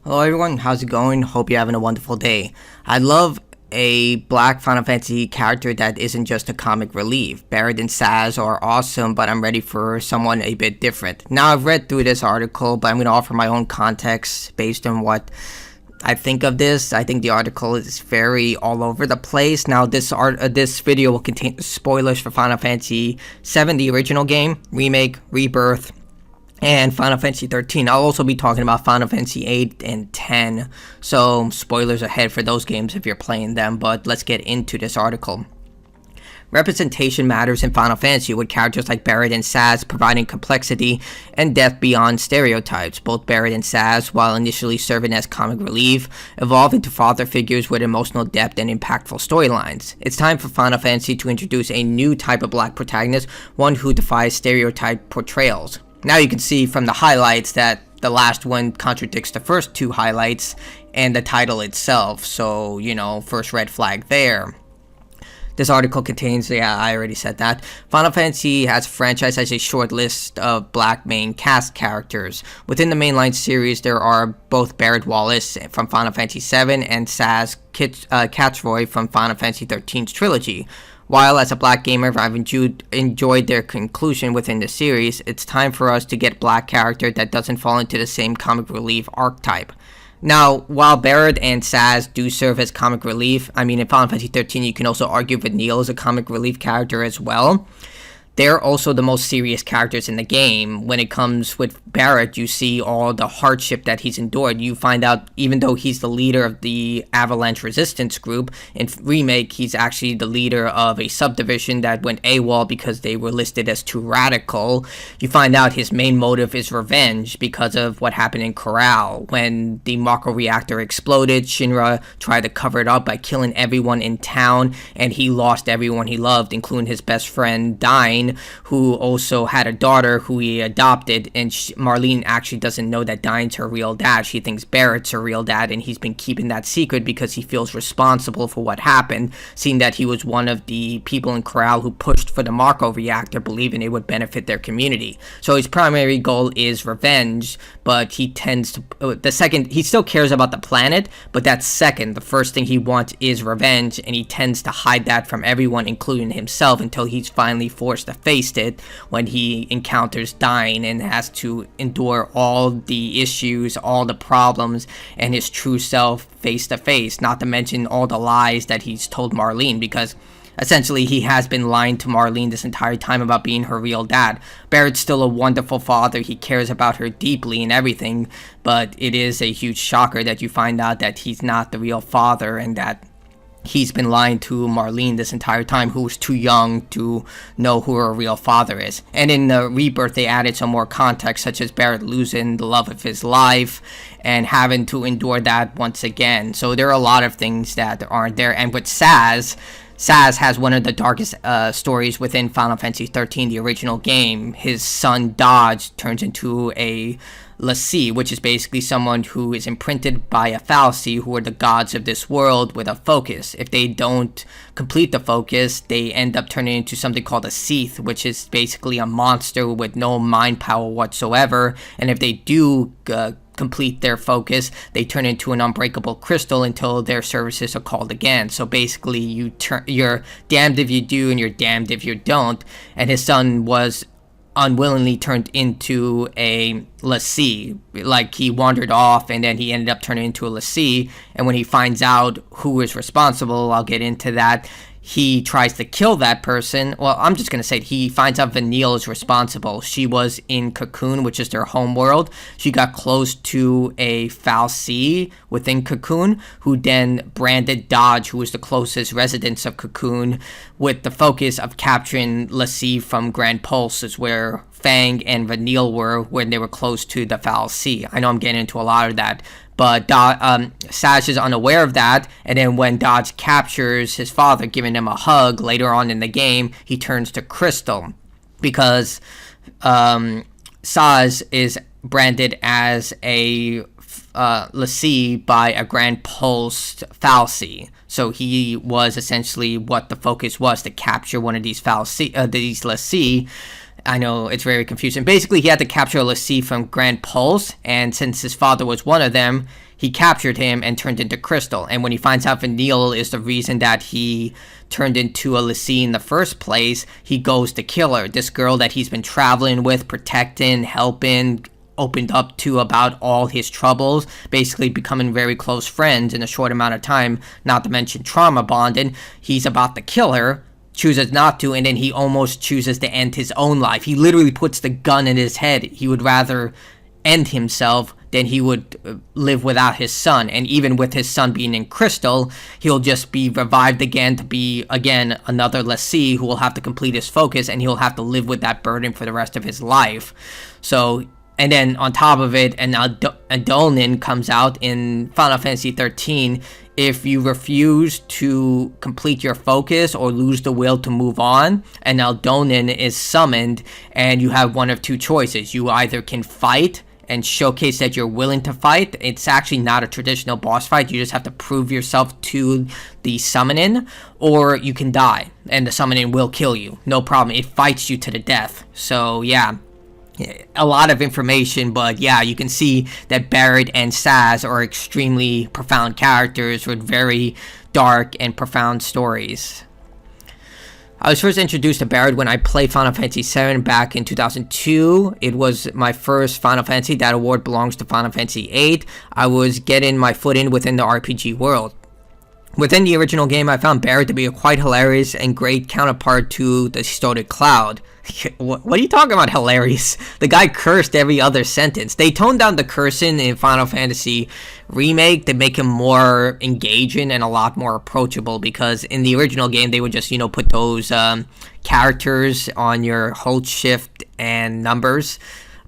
Hello everyone, how's it going? Hope you're having a wonderful day. I love a black Final Fantasy character that isn't just a comic relief. Barret and Sazh are awesome, but I'm ready for someone a bit different. Now, I've read through this article, but I'm going to offer my own context based on what I think of this. I think the article is very all over the place. Now, this video will contain spoilers for Final Fantasy VII, the original game, Remake, Rebirth, and Final Fantasy 13. I'll also be talking about Final Fantasy 8 and 10, so spoilers ahead for those games if you're playing them, but let's get into this article. Representation matters in Final Fantasy, with characters like Barret and Sazh providing complexity and depth beyond stereotypes. Both Barret and Sazh, while initially serving as comic relief, evolve into father figures with emotional depth and impactful storylines. It's time for Final Fantasy to introduce a new type of black protagonist, one who defies stereotype portrayals. Now you can see from the highlights that the last one contradicts the first two highlights and the title itself, so, first red flag there. This article contains, I already said that. Final Fantasy as a franchise has a short list of black main cast characters. Within the mainline series, there are both Barret Wallace from Final Fantasy VII and Sazh Catsroy from Final Fantasy XIII's trilogy. While as a black gamer, I've enjoyed their conclusion within the series, it's time for us to get a black character that doesn't fall into the same comic relief archetype. Now, while Barret and Sazh do serve as comic relief, in Final Fantasy 13 you can also argue Vanille is a comic relief character as well. They're also the most serious characters in the game. When it comes with Barret, you see all the hardship that he's endured. You find out, even though he's the leader of the Avalanche Resistance group, in Remake, he's actually the leader of a subdivision that went AWOL because they were listed as too radical. You find out his main motive is revenge because of what happened in Corral. When the Mako reactor exploded, Shinra tried to cover it up by killing everyone in town, and he lost everyone he loved, including his best friend, Dyne, who also had a daughter who he adopted, and Marlene actually doesn't know that Dyne's her real dad. She thinks Barret's her real dad, and he's been keeping that secret because he feels responsible for what happened, seeing that he was one of the people in Corral who pushed for the Mako reactor, believing it would benefit their community. So his primary goal is revenge, but he tends to, he still cares about the planet, but that's second. The first thing he wants is revenge, and he tends to hide that from everyone, including himself, until he's finally forced to face it when he encounters Dyne and has to endure all the issues, all the problems, and his true self face to face, not to mention all the lies that he's told Marlene, because essentially he has been lying to Marlene this entire time about being her real dad. Barret's still a wonderful father, he cares about her deeply and everything, but it is a huge shocker that you find out that he's not the real father and that he's been lying to Marlene this entire time, who was too young to know who her real father is. And in the Rebirth, they added some more context, such as Barret losing the love of his life and having to endure that once again. So there are a lot of things that aren't there. And with Sazh has one of the darkest stories within Final Fantasy 13, the original game. His son Dodge turns into a l'Cie, which is basically someone who is imprinted by a fallacy, who are the gods of this world with a focus. If they don't complete the focus, they end up turning into something called a Sazh, which is basically a monster with no mind power whatsoever. And if they do complete their focus, they turn into an unbreakable crystal until their services are called again. So basically you're damned if you do and you're damned if you don't. And his son was unwillingly turned into a l'Cie. Like, he wandered off and then he ended up turning into a l'Cie, and when he finds out who is responsible, I'll get into that, he tries to kill that person. Well, I'm just going to say he finds out Vanille is responsible. She was in Cocoon, which is their home world. She got close to a fal'Cie within Cocoon, who then branded Dodge, who was the closest residents of Cocoon, with the focus of capturing l'Cie from Grand Pulse, is where Fang and Vanille were when they were close to the fal'Cie. I know I'm getting into a lot of that, but Sazh is unaware of that, and then when Dodge captures his father, giving him a hug later on in the game, he turns to Crystal, because Sazh is branded as a l'Cie by a Grand Pulse fal'Cie. So he was essentially what the focus was, to capture one of these l'Cie, I know it's very confusing. Basically, he had to capture a lassie from Grand Pulse, and since his father was one of them, he captured him and turned into Crystal. And when he finds out Vanille is the reason that he turned into a lassie in the first place, he goes to kill her. This girl that he's been traveling with, protecting, helping, opened up to about all his troubles, basically becoming very close friends in a short amount of time, not to mention trauma bonding. He's about to kill her, chooses not to, and then he almost chooses to end his own life. He literally puts the gun in his head. He would rather end himself than he would live without his son. And even with his son being in Crystal, he'll just be revived again to be, again, another lessee who will have to complete his focus, and he'll have to live with that burden for the rest of his life. So, and then on top of it, an Adolnin comes out in Final Fantasy 13. If you refuse to complete your focus or lose the will to move on, an Eldonin is summoned, and you have one of two choices. You either can fight and showcase that you're willing to fight. It's actually not a traditional boss fight. You just have to prove yourself to the summoning, or you can die, and the summoning will kill you. No problem. It fights you to the death. So, yeah. A lot of information, but yeah, you can see that Barret and Sazh are extremely profound characters with very dark and profound stories. I was first introduced to Barret when I played Final Fantasy VII back in 2002. It was my first Final Fantasy. That award belongs to Final Fantasy VIII. I was getting my foot in within the RPG world. Within the original game, I found Barret to be a quite hilarious and great counterpart to the distorted Cloud. What are you talking about, hilarious? The guy cursed every other sentence. They toned down the cursing in Final Fantasy Remake to make him more engaging and a lot more approachable, because in the original game, they would just, put those characters on your hold, shift, and numbers.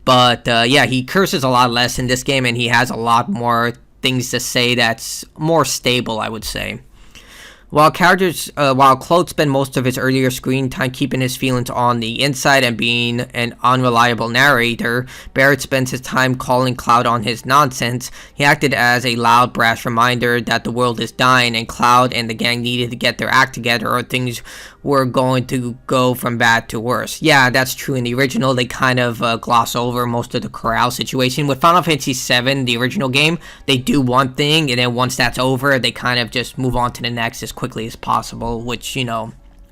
But, yeah, he curses a lot less in this game, and he has a lot more things to say that's more stable, I would say. While Claude spent most of his earlier screen time keeping his feelings on the inside and being an unreliable narrator, Barret spends his time calling Cloud on his nonsense. He acted as a loud, brash reminder that the world is dying and Cloud and the gang needed to get their act together or things were going to go from bad to worse. Yeah, that's true. In the original, they kind of gloss over most of the corral situation. With Final Fantasy VII, the original game, they do one thing, and then once that's over, they kind of just move on to the next as quickly as possible, which,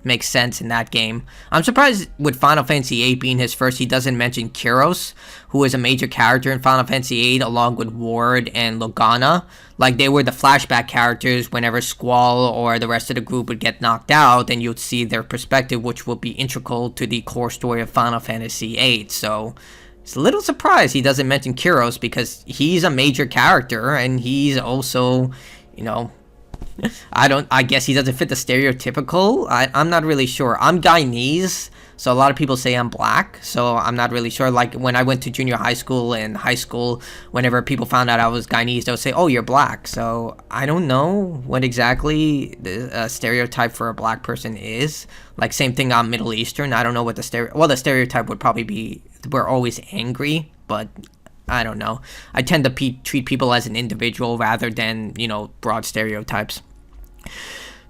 makes sense in that game. I'm surprised with Final Fantasy VIII being his first, he doesn't mention Kyros, who is a major character in Final Fantasy VIII, along with Ward and Logana. Like, they were the flashback characters whenever Squall or the rest of the group would get knocked out, and you'd see their perspective, which will be integral to the core story of Final Fantasy VIII. So, it's a little surprised he doesn't mention Kyros, because he's a major character, and he's also, I guess he doesn't fit the stereotypical. I'm not really sure. I'm Guyanese, so a lot of people say I'm black, so I'm not really sure. Like, when I went to junior high school and high school, whenever people found out I was Guyanese, they would say, oh, you're black. So I don't know what exactly the stereotype for a black person is. Like, same thing on Middle Eastern. I don't know what the stereotype would probably be, we're always angry, but I don't know. I tend to treat people as an individual rather than, broad stereotypes.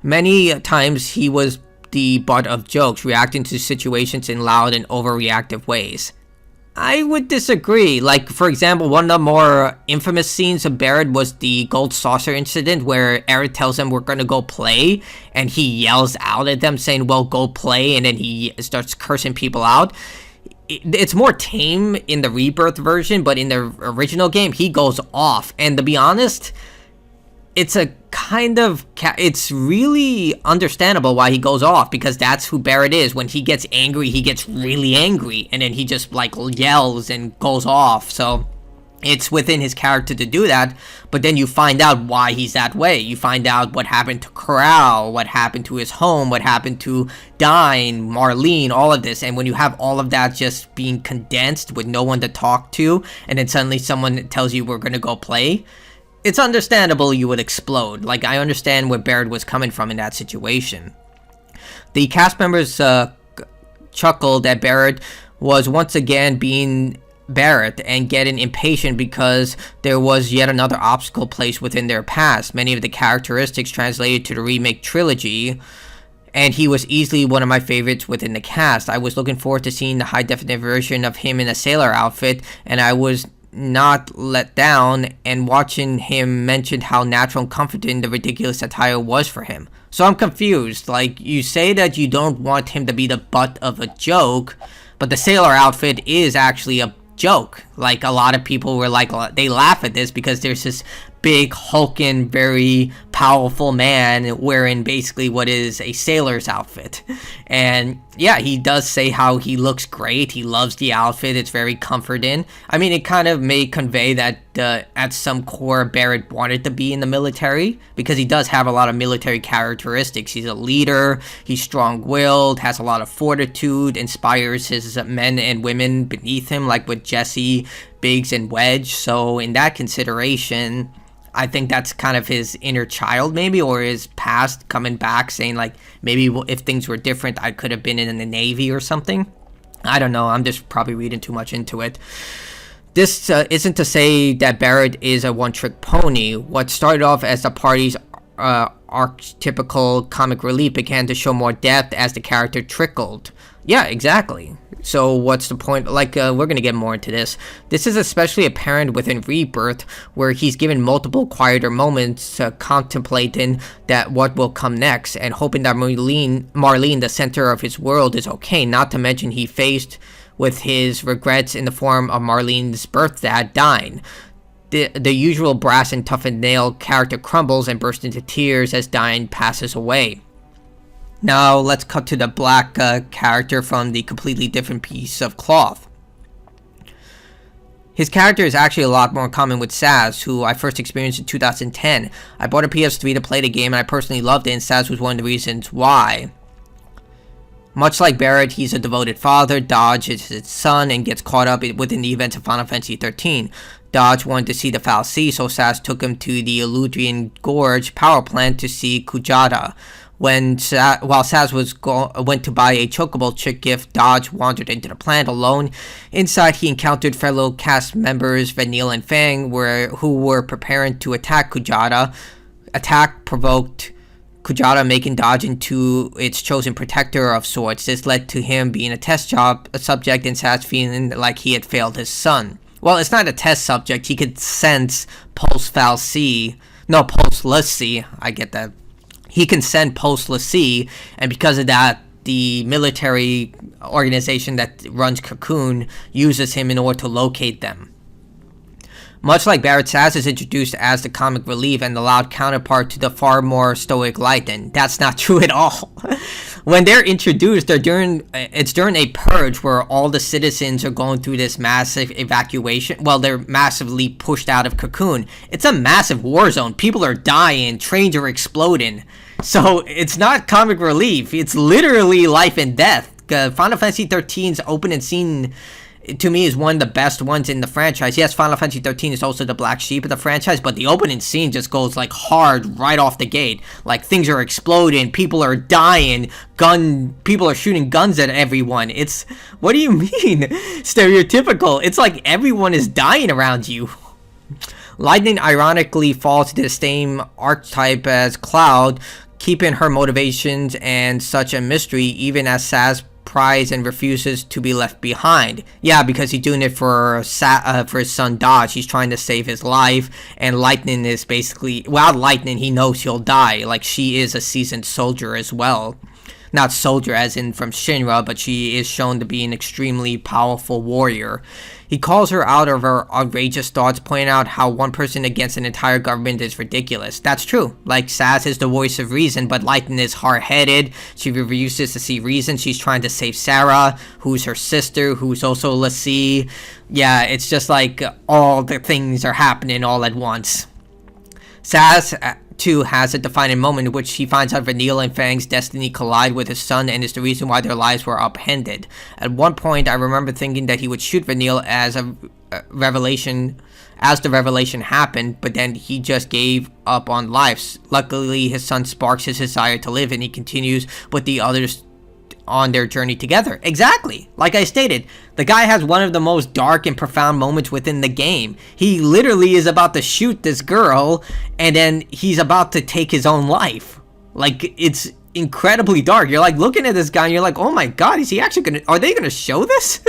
Many times he was the butt of jokes, reacting to situations in loud and overreactive ways. I would disagree. Like, for example, one of the more infamous scenes of Barret was the Gold Saucer incident, where Eric tells them we're going to go play, and he yells out at them saying, well, go play, and then he starts cursing people out. It's more tame in the Rebirth version, but in the original game, he goes off. And to be honest, it's a kind of... it's really understandable why he goes off, because that's who Barret is. When he gets angry, he gets really angry. And then he just, yells and goes off. So it's within his character to do that, but then you find out why he's that way. You find out what happened to Corral, what happened to his home, what happened to Dyne, Marlene, all of this. And when you have all of that just being condensed with no one to talk to, and then suddenly someone tells you we're going to go play, it's understandable you would explode. Like, I understand where Barret was coming from in that situation. The cast members chuckled that Barret was once again being Barret and getting impatient because there was yet another obstacle placed within their past. Many of the characteristics translated to the remake trilogy and he was easily one of my favorites within the cast. I was looking forward to seeing the high-definition version of him in a sailor outfit, and I was not let down, and watching him mention how natural and comforting the ridiculous attire was for him. So I'm confused. Like, you say that you don't want him to be the butt of a joke, but the sailor outfit is actually a joke. Like, a lot of people were like, they laugh at this because there's this big, hulking, very powerful man wearing basically what is a sailor's outfit. And yeah, he does say how he looks great. He loves the outfit. It's very comforting. I mean, it kind of may convey that at some core, Barret wanted to be in the military, because he does have a lot of military characteristics. He's a leader. He's strong-willed, has a lot of fortitude, inspires his men and women beneath him, like with Jesse, Biggs, and Wedge. So in that consideration, I think that's kind of his inner child, maybe, or his past coming back, saying, like, maybe if things were different, I could have been in the Navy or something. I don't know. I'm just probably reading too much into it. This isn't to say that Barret is a one-trick pony. What started off as the party's archetypical comic relief began to show more depth as the character trickled. Yeah, exactly. So what's the point? Like, we're going to get more into this. This is especially apparent within Rebirth, where he's given multiple quieter moments contemplating that what will come next, and hoping that Marlene, the center of his world, is okay. Not to mention he faced with his regrets in the form of Marlene's birth dad dying. The usual brass and toughened nail character crumbles and bursts into tears as Diane passes away. Now, let's cut to the black character from the completely different piece of cloth. His character is actually a lot more common with Sazh, who I first experienced in 2010. I bought a PS3 to play the game, and I personally loved it, and Sazh was one of the reasons why. Much like Barret, he's a devoted father. Dodge is his son and gets caught up within the events of Final Fantasy XIII. Dodge wanted to see the Foul Sea, so Sazh took him to the Eludrian Gorge power plant to see Kujata. While Sazh went to buy a chocobo chick gift, Dodge wandered into the plant alone. Inside, he encountered fellow cast members Vanille and Fang, who were preparing to attack Kujata. Attack provoked Kujata, making Dodge into its chosen protector of sorts. This led to him being a test subject, and Sazh feeling like he had failed his son. Well, it's not a test subject. He could sense post-Foul Sea. No, post-Less Sea. I get that. He can send post-Less Sea, and because of that, the military organization that runs Cocoon uses him in order to locate them. Much like Barret, Sazh is introduced as the comic relief and the loud counterpart to the far more stoic Lightning. That's not true at all. When they're introduced, it's during a purge where all the citizens are going through this massive evacuation. Well, they're massively pushed out of Cocoon. It's a massive war zone. People are dying. Trains are exploding. So it's not comic relief. It's literally life and death. Final Fantasy XIII's opening scene, to me, is one of the best ones in the franchise. Yes, Final Fantasy XIII is also the black sheep of the franchise, but the opening scene just goes, like, hard right off the gate. Like, things are exploding, people are dying, people are shooting guns at everyone. It's, what do you mean, stereotypical? It's like everyone is dying around you. Lightning ironically falls into the same archetype as Cloud, keeping her motivations and such a mystery, even as Sazh pries and refuses to be left behind. Yeah, because he's doing it for his son Dodge. He's trying to save his life, and Lightning is basically, without Lightning, he knows he'll die. Like, she is a seasoned soldier as well. Not soldier as in from Shinra, but she is shown to be an extremely powerful warrior. He calls her out of her outrageous thoughts, pointing out how one person against an entire government is ridiculous. That's true. Like, Sazh is the voice of reason, but Lightning is hard-headed. She refuses to see reason. She's trying to save Sarah, who's her sister, who's also Lassie. Yeah, it's just like all the things are happening all at once. Sazh, too, has a defining moment in which he finds out Vanille and Fang's destiny collide with his son and is the reason why their lives were upended. At one point, I remember thinking that he would shoot Vanille as the revelation happened, but then he just gave up on life. Luckily, his son sparks his desire to live, and he continues with the others on their journey together. Exactly. Like I stated, the guy has one of the most dark and profound moments within the game. He literally is about to shoot this girl, and then he's about to take his own life. Like, it's incredibly dark. You're like looking at this guy and you're like, oh my god, is he actually gonna, are they gonna show this?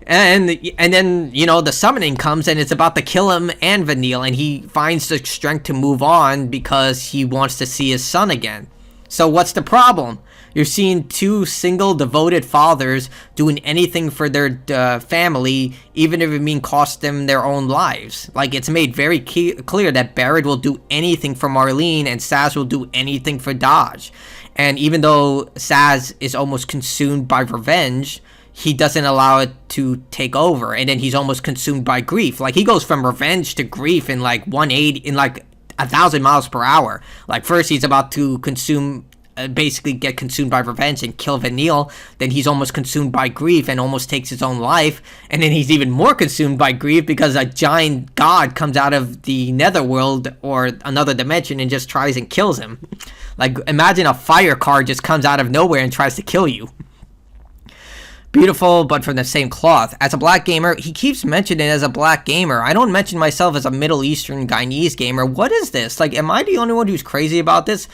and then, you know, the summoning comes and it's about to kill him and Vanille, and he finds the strength to move on because he wants to see his son again. So what's the problem? You're seeing two single devoted fathers doing anything for their family, even if it means cost them their own lives. Like, it's made very clear that Barret will do anything for Marlene and Sazh will do anything for Dodge. And even though Sazh is almost consumed by revenge, he doesn't allow it to take over. And then he's almost consumed by grief. Like, he goes from revenge to grief in like 180, in like 1,000 miles per hour. Like, first he's about to basically get consumed by revenge and kill Vanille. Then he's almost consumed by grief and almost takes his own life. And then he's even more consumed by grief because a giant god comes out of the netherworld or another dimension and just tries and kills him. Like, imagine a fire car just comes out of nowhere and tries to kill you. Beautiful, but from the same cloth. As a black gamer, he keeps mentioning it as a black gamer. I don't mention myself as a Middle Eastern Guyanese gamer. What is this? Like, am I the only one who's crazy about this?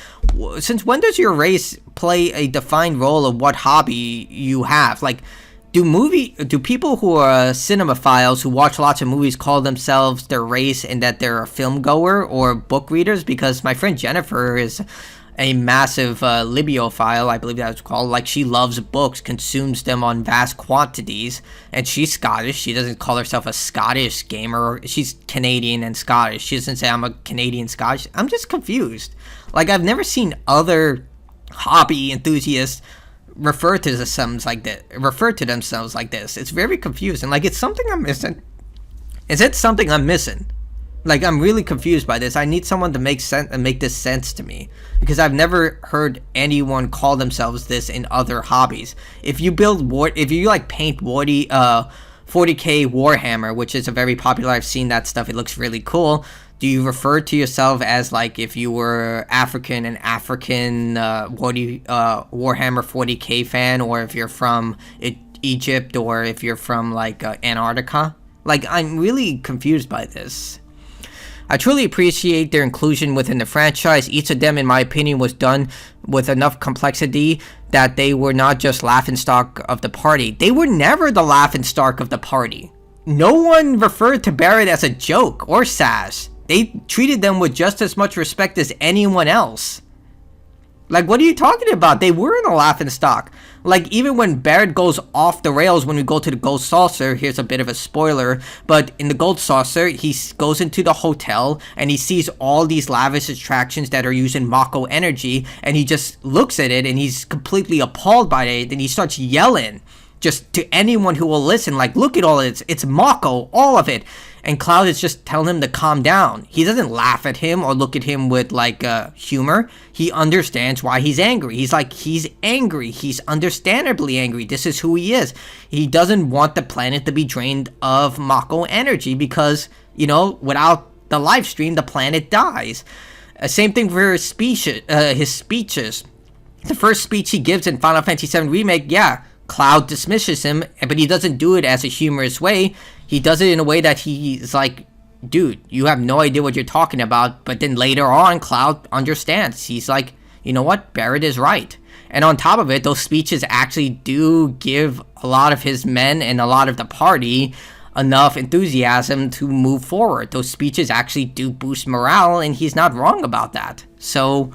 Since when does your race play a defined role of what hobby you have? Like, do people who are cinemaphiles who watch lots of movies call themselves their race and that they're a film goer or book readers? Because my friend Jennifer is a massive bibliophile, I believe that's called. Like, she loves books, consumes them on vast quantities, and she's Scottish. She doesn't call herself a Scottish gamer. She's Canadian and Scottish. She doesn't say I'm a Canadian Scottish. I'm just confused. Like, I've never seen other hobby enthusiasts refer to themselves like this. It's very confusing. Like, it's something I'm missing. Is it something I'm missing? Like, I'm really confused by this. I need someone to make this sense to me, because I've never heard anyone call themselves this in other hobbies. If you like paint 40K Warhammer, which is a very popular, I've seen that stuff, it looks really cool. Do you refer to yourself as, like, if you were African, an African Warhammer 40K fan, or if you're from Egypt, or if you're from, like, Antarctica? Like, I'm really confused by this. I truly appreciate their inclusion within the franchise. Each of them, in my opinion, was done with enough complexity that they were not just laughingstock of the party. They were never the laughingstock of the party. No one referred to Barret as a joke, or Sazh. They treated them with just as much respect as anyone else. Like, what are you talking about? They were in a laughingstock. Like, even when Barret goes off the rails when we go to the Gold Saucer, here's a bit of a spoiler, but in the Gold Saucer, he goes into the hotel and he sees all these lavish attractions that are using Mako energy, and he just looks at it and he's completely appalled by it, and he starts yelling just to anyone who will listen, like, look at all it, it's Mako, all of it. And Cloud is just telling him to calm down. He doesn't laugh at him or look at him with, like, humor. He understands why he's angry. He's like, he's angry. He's understandably angry. This is who he is. He doesn't want the planet to be drained of Mako energy because, you know, without the live stream, the planet dies. Same thing for his speeches. The first speech he gives in Final Fantasy VII Remake, yeah, Cloud dismisses him, but he doesn't do it as a humorous way. He does it in a way that he's like, dude, you have no idea what you're talking about. But then later on, Cloud understands. He's like, you know what? Barret is right. And on top of it, those speeches actually do give a lot of his men and a lot of the party enough enthusiasm to move forward. Those speeches actually do boost morale, and he's not wrong about that. So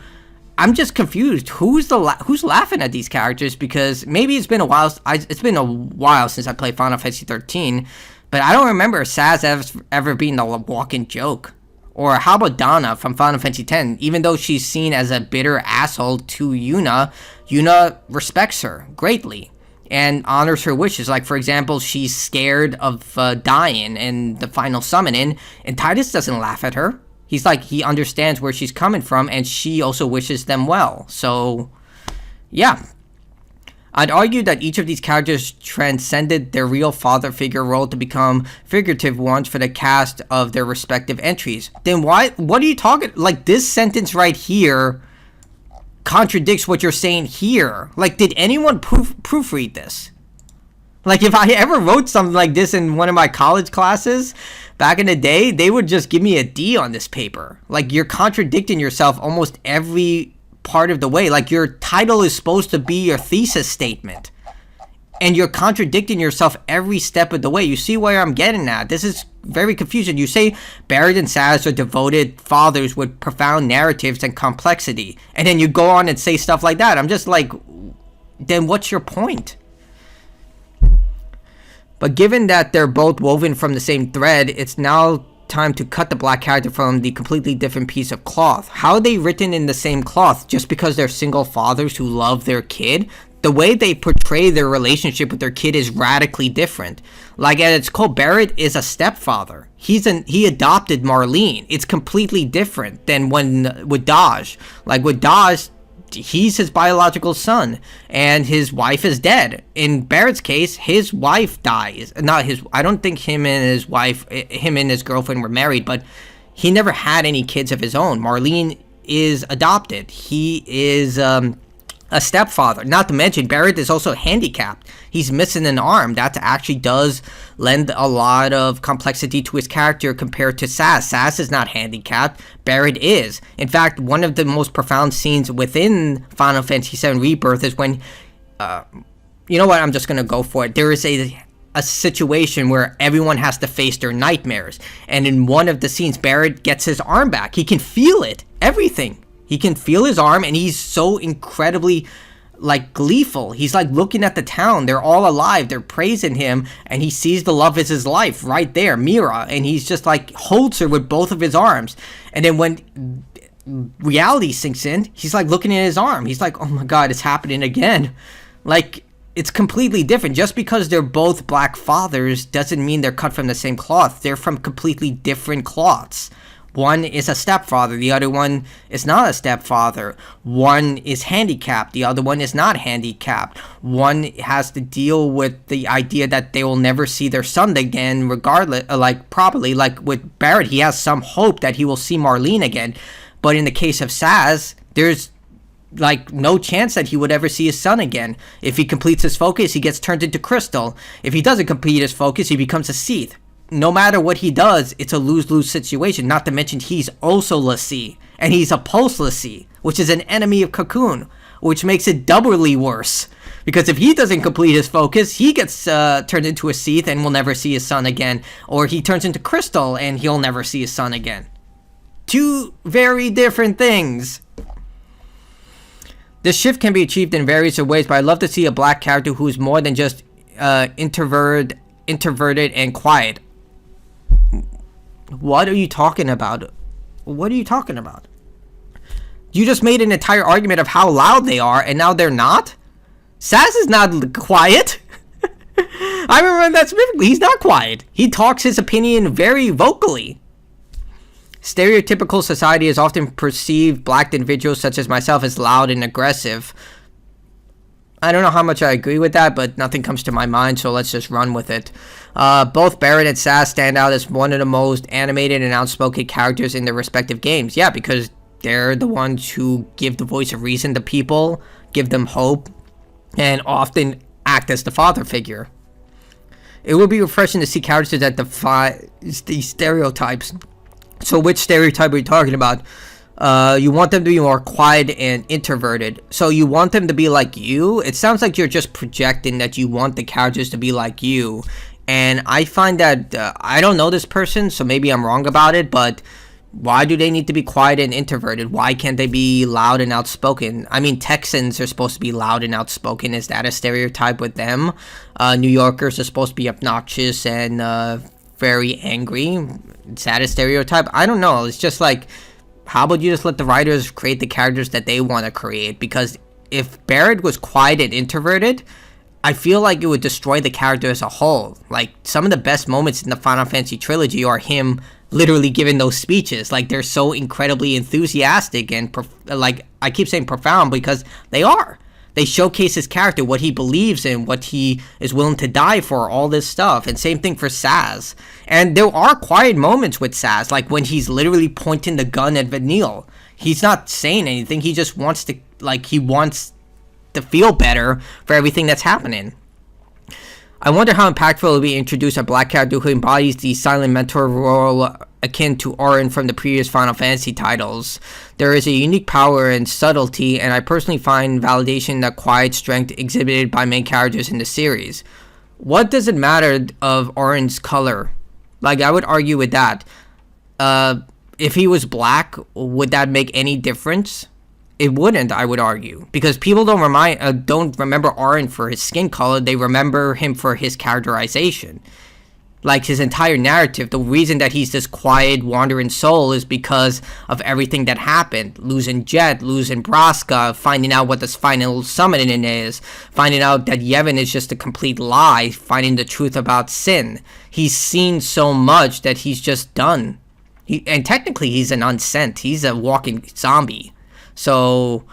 I'm just confused. Who's laughing at these characters? Because maybe it's been a while. It's been a while since I played Final Fantasy 13, but I don't remember Sazh ever being the walking joke. Or how about Donna from Final Fantasy X? Even though she's seen as a bitter asshole to Yuna, Yuna respects her greatly and honors her wishes. Like, for example, she's scared of dying in the final summoning, and Tidus doesn't laugh at her. He's like, he understands where she's coming from, and she also wishes them well. So, yeah. I'd argue that each of these characters transcended their real father figure role to become figurative ones for the cast of their respective entries. Then what are you talking, like, this sentence right here contradicts what you're saying here. Like, did anyone proofread this? Like, if I ever wrote something like this in one of my college classes back in the day, they would just give me a D on this paper. Like, you're contradicting yourself almost every part of the way. Like, your title is supposed to be your thesis statement, and you're contradicting yourself every step of the way. You see where I'm getting at? This is very confusing. You say Barret and Sazh are devoted fathers with profound narratives and complexity, and then you go on and say stuff like that. I'm just like, then what's your point? But given that they're both woven from the same thread, it's now time to cut the black character from the completely different piece of cloth. How are they written in the same cloth? Just because they're single fathers who love their kid? The way they portray their relationship with their kid is radically different. Like, at its core, Barret is a stepfather. He adopted Marlene. It's completely different than with Sazh. Like, with Sazh, he's his biological son, and his wife is dead. In Barret's case, his wife dies. I don't think him and his girlfriend were married, but he never had any kids of his own. Marlene is adopted. He is a stepfather. Not to mention, Barret is also handicapped. He's missing an arm. That actually does lend a lot of complexity to his character compared to Sazh. Sazh is not handicapped. Barret is. In fact, one of the most profound scenes within Final Fantasy VII Rebirth is when, you know what, I'm just going to go for it. There is a situation where everyone has to face their nightmares. And in one of the scenes, Barret gets his arm back. He can feel it. Everything. He can feel his arm, and he's so incredibly, like, gleeful. He's, like, looking at the town. They're all alive. They're praising him, and he sees the love of his life right there, Mira, and he's just, like, holds her with both of his arms. And then when reality sinks in, he's, like, looking at his arm. He's like, oh, my God, it's happening again. Like, it's completely different. Just because they're both black fathers doesn't mean they're cut from the same cloth. They're from completely different cloths. One is a stepfather, the other one is not a stepfather. One is handicapped, the other one is not handicapped. One has to deal with the idea that they will never see their son again, regardless, probably. Like with Barret, he has some hope that he will see Marlene again. But in the case of Sazh, there's like no chance that he would ever see his son again. If he completes his focus, he gets turned into crystal. If he doesn't complete his focus, he becomes a Sazh. No matter what he does, it's a lose-lose situation. Not to mention he's also l'Cie, and he's a post-l'Cie, which is an enemy of Cocoon, which makes it doubly worse. Because if he doesn't complete his focus, he gets turned into a Sazh and will never see his son again. Or he turns into Crystal and he'll never see his son again. Two very different things. This shift can be achieved in various ways, but I'd love to see a black character who is more than just introverted and quiet. What are you talking about? What are you talking about? You just made an entire argument of how loud they are, and now they're not? Sazh is not quiet. I remember that specifically. He's not quiet. He talks his opinion very vocally. Stereotypical society has often perceived black individuals such as myself as loud and aggressive. I don't know how much I agree with that, but nothing comes to my mind, so let's just run with it. Both Barret and Sazh stand out as one of the most animated and outspoken characters in their respective games. Yeah, because they're the ones who give the voice of reason to people, give them hope, and often act as the father figure. It would be refreshing to see characters that defy these stereotypes. So which stereotype are we talking about? You want them to be more quiet and introverted. So you want them to be like you? It sounds like you're just projecting that you want the characters to be like you. And I find that, I don't know this person, so maybe I'm wrong about it, but why do they need to be quiet and introverted? Why can't they be loud and outspoken? I mean, Texans are supposed to be loud and outspoken. Is that a stereotype with them? New Yorkers are supposed to be obnoxious and very angry. Is that a stereotype? I don't know. It's just like, how about you just let the writers create the characters that they want to create? Because if Barret was quiet and introverted, I feel like it would destroy the character as a whole. Like, some of the best moments in the Final Fantasy trilogy are him literally giving those speeches. Like, they're so incredibly enthusiastic and, like, I keep saying profound because they are. They showcase his character, what he believes in, what he is willing to die for, all this stuff. And same thing for Sazh. And there are quiet moments with Sazh, like when he's literally pointing the gun at Vanille. He's not saying anything. He just wants to, like, he wants to feel better for everything that's happening. I wonder how impactful it will be to introduce a black character who embodies the silent mentor role akin to Auron from the previous Final Fantasy titles. There is a unique power and subtlety, and I personally find validation in the quiet strength exhibited by main characters in the series. What does it matter of Auron's color? Like, I would argue with that. If he was black, would that make any difference? It wouldn't, I would argue, because people don't remember Auron for his skin color. They remember him for his characterization. Like, his entire narrative, the reason that he's this quiet, wandering soul is because of everything that happened. Losing Jet, losing Braska, finding out what this final summoning is, finding out that Yevon is just a complete lie, finding the truth about Sin. He's seen so much that he's just done. And technically, he's an unsent. He's a walking zombie. So,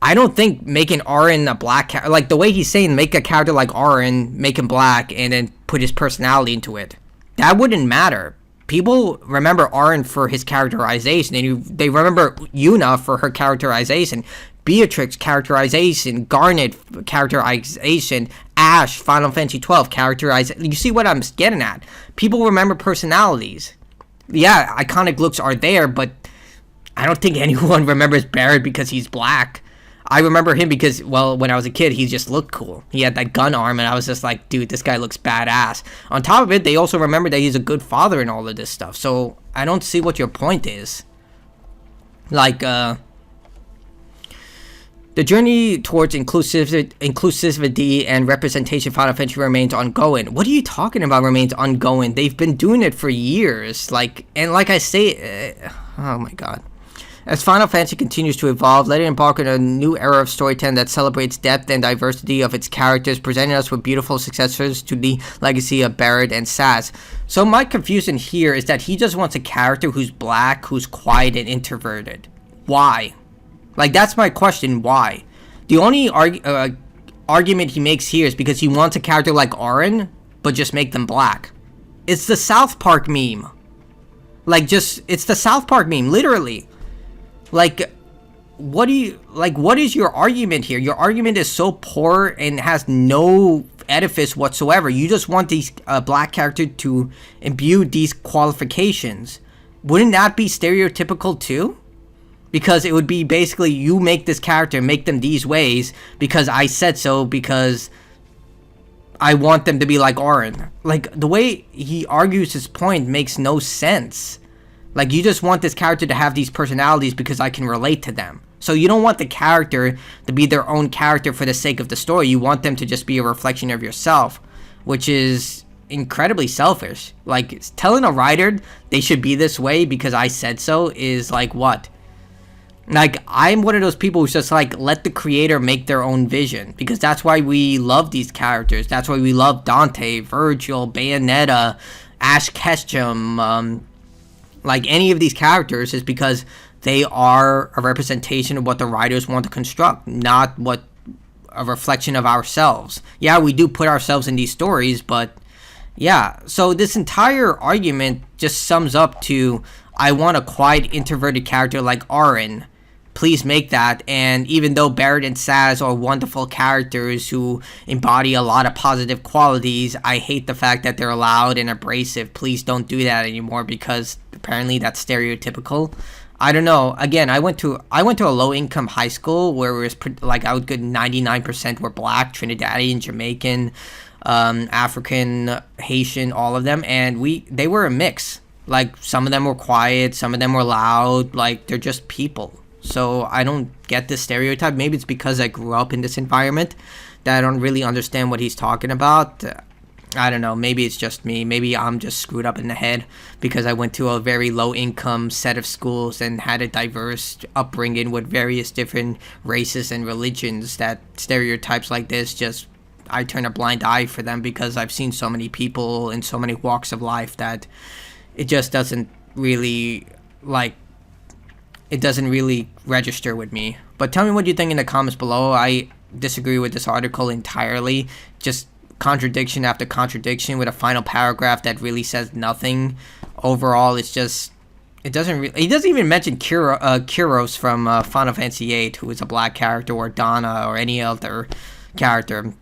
I don't think making Auron a black character, like the way he's saying, make a character like Auron, make him black, and then put his personality into it. That wouldn't matter. People remember Auron for his characterization, and they remember Yuna for her characterization, Beatrix characterization, Garnet characterization, Ash, Final Fantasy 12 characterization. You see what I'm getting at? People remember personalities. Yeah, iconic looks are there, but I don't think anyone remembers Barret because he's black. I remember him because, well, when I was a kid, he just looked cool. He had that gun arm, and I was just like, dude, this guy looks badass. On top of it, they also remember that he's a good father and all of this stuff. So, I don't see what your point is. Like, the journey towards inclusivity and representation of Final Fantasy remains ongoing. What are you talking about remains ongoing? They've been doing it for years. Like, and like I say, oh my god. As Final Fantasy continues to evolve, let it embark on a new era of storytelling that celebrates depth and diversity of its characters, presenting us with beautiful successors to the legacy of Barret and Sazh. So my confusion here is that he just wants a character who's black, who's quiet and introverted. Why? Like, that's my question, why? The only argument he makes here is because he wants a character like Auron, but just make them black. It's the South Park meme. It's the South Park meme, literally. Like, what is your argument here? Your argument is so poor and has no edifice whatsoever. You just want these black character to imbue these qualifications. Wouldn't that be stereotypical too? Because it would be basically, you make this character, make them these ways, because I said so, because I want them to be like Auron. Like, the way he argues his point makes no sense. Like, you just want this character to have these personalities because I can relate to them. So you don't want the character to be their own character for the sake of the story. You want them to just be a reflection of yourself, which is incredibly selfish. Like, telling a writer they should be this way because I said so is like, what? Like, I'm one of those people who's just like, let the creator make their own vision, because that's why we love these characters. That's why we love Dante, Virgil, Bayonetta, Ash Ketchum, like any of these characters, is because they are a representation of what the writers want to construct, not what a reflection of ourselves. Yeah, we do put ourselves in these stories, but yeah. So this entire argument just sums up to, I want a quiet, introverted character like Auron. Please make that. And even though Barret and Sazh are wonderful characters who embody a lot of positive qualities, I hate the fact that they're loud and abrasive. Please don't do that anymore, because apparently that's stereotypical. I don't know. Again, I went to a low-income high school where it was like, I would get 99% were black, Trinidadian, Jamaican, African, Haitian, all of them, and they were a mix. Like, some of them were quiet, some of them were loud. Like, they're just people. So I don't get this stereotype. Maybe it's because I grew up in this environment that I don't really understand what he's talking about. I don't know. Maybe it's just me. Maybe I'm just screwed up in the head because I went to a very low-income set of schools and had a diverse upbringing with various different races and religions, that stereotypes like this just, I turn a blind eye for them because I've seen so many people in so many walks of life that it just doesn't really, it doesn't really register with me. But tell me what you think in the comments below. I disagree with this article entirely. Just contradiction after contradiction with a final paragraph that really says nothing. Overall, it's just, he doesn't even mention Kyros from Final Fantasy VIII, who is a black character, or Donna, or any other character.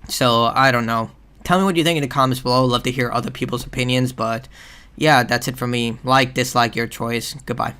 So I don't know. Tell me what you think in the comments below. Love to hear other people's opinions, but Yeah, that's it for me. Like, dislike, your choice. Goodbye.